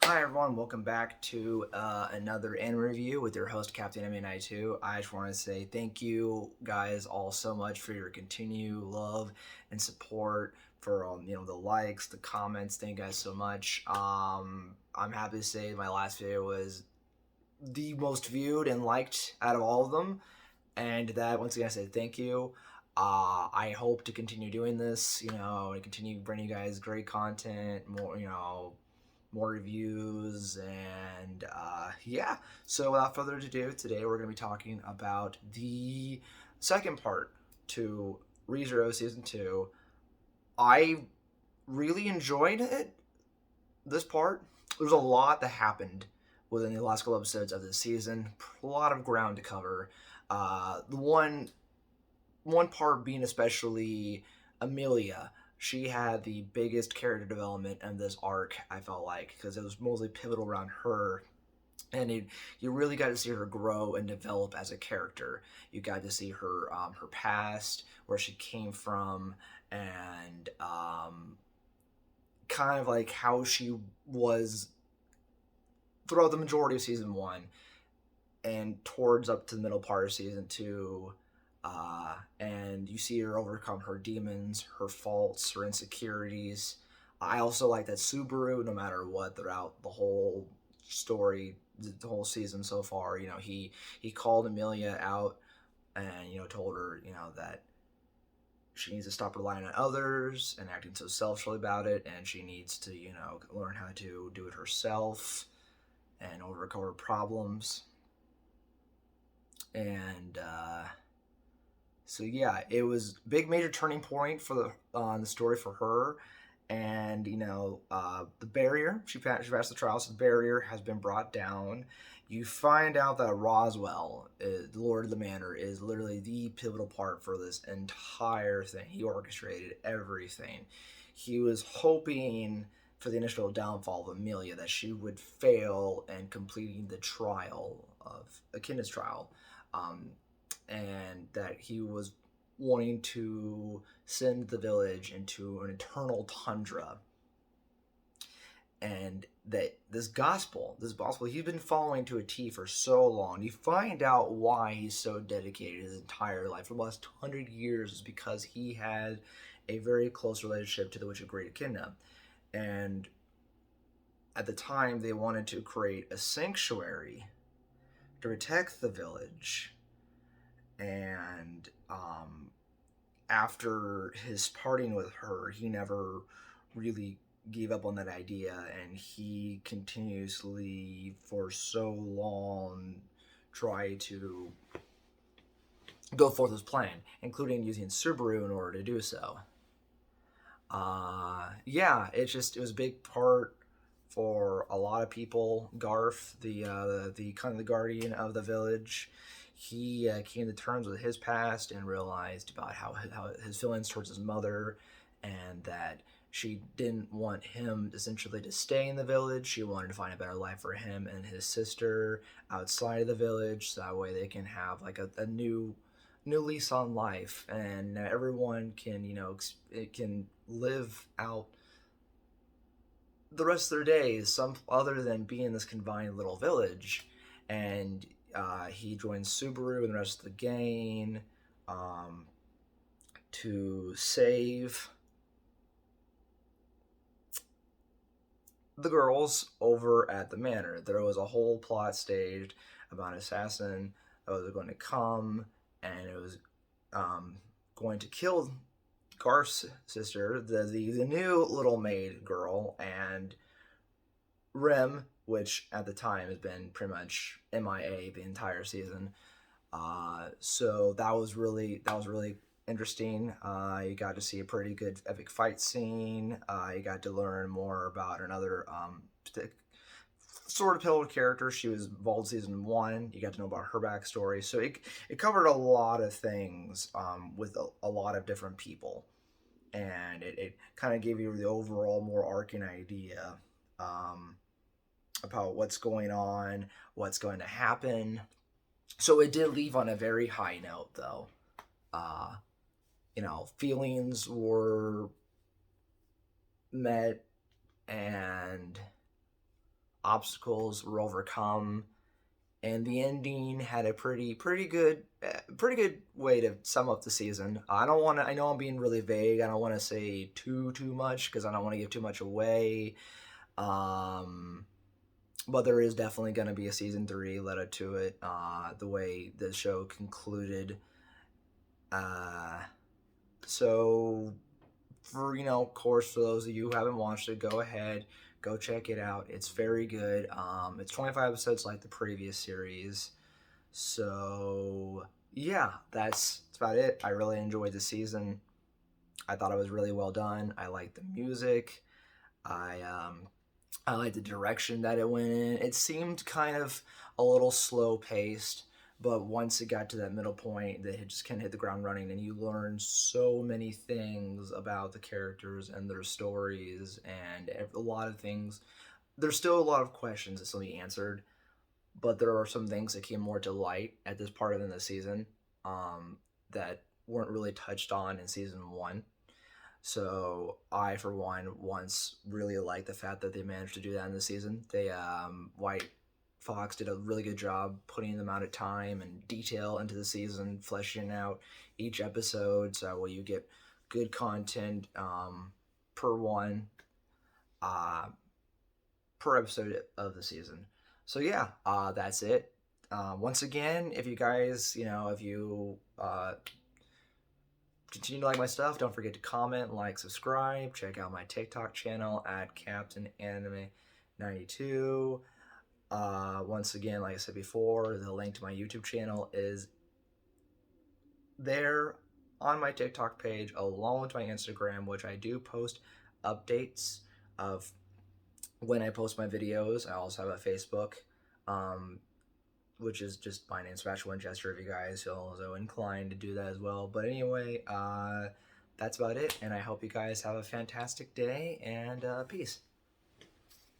Hi everyone, welcome back to another anime review with your host Captain MN92. I just want to say thank you guys all so much for your continued love and support, for the likes, the comments. Thank you guys so much. I'm happy to say my last video was the most viewed and liked out of all of them, and that once again I say thank you. I hope to continue doing this, and continue bringing you guys great content, more reviews, and yeah. So without further ado, today we're going to be talking about the second part to Rezero Season 2. I really enjoyed it, this part. There's a lot that happened within the last couple episodes of this season. A lot of ground to cover. The one part being especially Amelia. She had the biggest character development in this arc, I felt like, because it was mostly pivotal around her. And you really got to see her grow and develop as a character. You got to see her past, where she came from, and kind of like how she was throughout the majority of season 1 and towards up to the middle part of season 2. And you see her overcome her demons, her faults, her insecurities. I also like that Subaru, no matter what, throughout the whole story, the whole season so far, he called Amelia out, and told her that she needs to stop relying on others and acting so selfishly about it, and she needs to learn how to do it herself and overcome her problems. And so yeah, it was a big major turning point for the story for her. And the barrier, she passed the trial, so the barrier has been brought down. You find out that Roswell, the Lord of the Manor, is literally the pivotal part for this entire thing. He orchestrated everything. He was hoping for the initial downfall of Amelia, that she would fail in completing the trial of Echidna's trial, and that he was wanting to send the village into an eternal tundra. And that this gospel he's been following to a T for so long. You find out why he's so dedicated his entire life for the last 100 years is because he had a very close relationship to the Witch of Great Echidna. And at the time, they wanted to create a sanctuary to protect the village. And after his parting with her, he never really gave up on that idea, and he continuously, for so long, tried to go forth his plan, including using Subaru in order to do so. Yeah, it was a big part for a lot of people. Garf, the kind of the guardian of the village, he came to terms with his past and realized about how his feelings towards his mother, and that she didn't want him essentially to stay in the village. She wanted to find a better life for him and his sister outside of the village, so that way they can have like a new lease on life, and everyone can it can live out the rest of their days some other than being in this confined little village. And he joins Subaru and the rest of the gang to save the girls over at the manor. There was a whole plot staged about an assassin that was going to come, and it was going to kill Garf's sister, the new little maid girl, and Rem, which at the time has been pretty much MIA the entire season. So that was really interesting. You got to see a pretty good epic fight scene. You got to learn more about another sort of pivotal character. She was involved in season 1. You got to know about her backstory. So it covered a lot of things with a lot of different people. And it kind of gave you the overall more arcing idea about what's going on, what's going to happen. So it did leave on a very high note, though. Feelings were met, and obstacles were overcome, and the ending had a pretty good way to sum up the season. I don't want to. I know I'm being really vague. I don't want to say too much because I don't want to give too much away. Um, but there is definitely going to be a season 3 led up to it. The way the show concluded. Uh, so for of course, for those of you who haven't watched it, go ahead, go check it out. It's very good. It's 25 episodes like the previous series. So yeah, that's about it. I really enjoyed the season. I thought it was really well done. I liked the music. I like the direction that it went in. It seemed kind of a little slow paced, but once it got to that middle point, they just kind of hit the ground running, and you learn so many things about the characters and their stories, and a lot of things. There's still a lot of questions that still need answered, but there are some things that came more to light at this part of the season that weren't really touched on in season 1. So I, for one, once really like the fact that they managed to do that in the season. They White Fox did a really good job putting the amount of time and detail into the season, fleshing out each episode. So you get good content per one uh, per episode of the season. So yeah, that's it. Once again, if you guys, if you continue to like my stuff, don't forget to comment, like, subscribe. Check out my TikTok channel at Captain Anime 92. Once again, like I said before, the link to my YouTube channel is there on my TikTok page, along with my Instagram, which I do post updates of when I post my videos. I also have a Facebook, which is just my name, Sebastian Winchester, if you guys feel also inclined to do that as well. But anyway, that's about it, and I hope you guys have a fantastic day, and peace.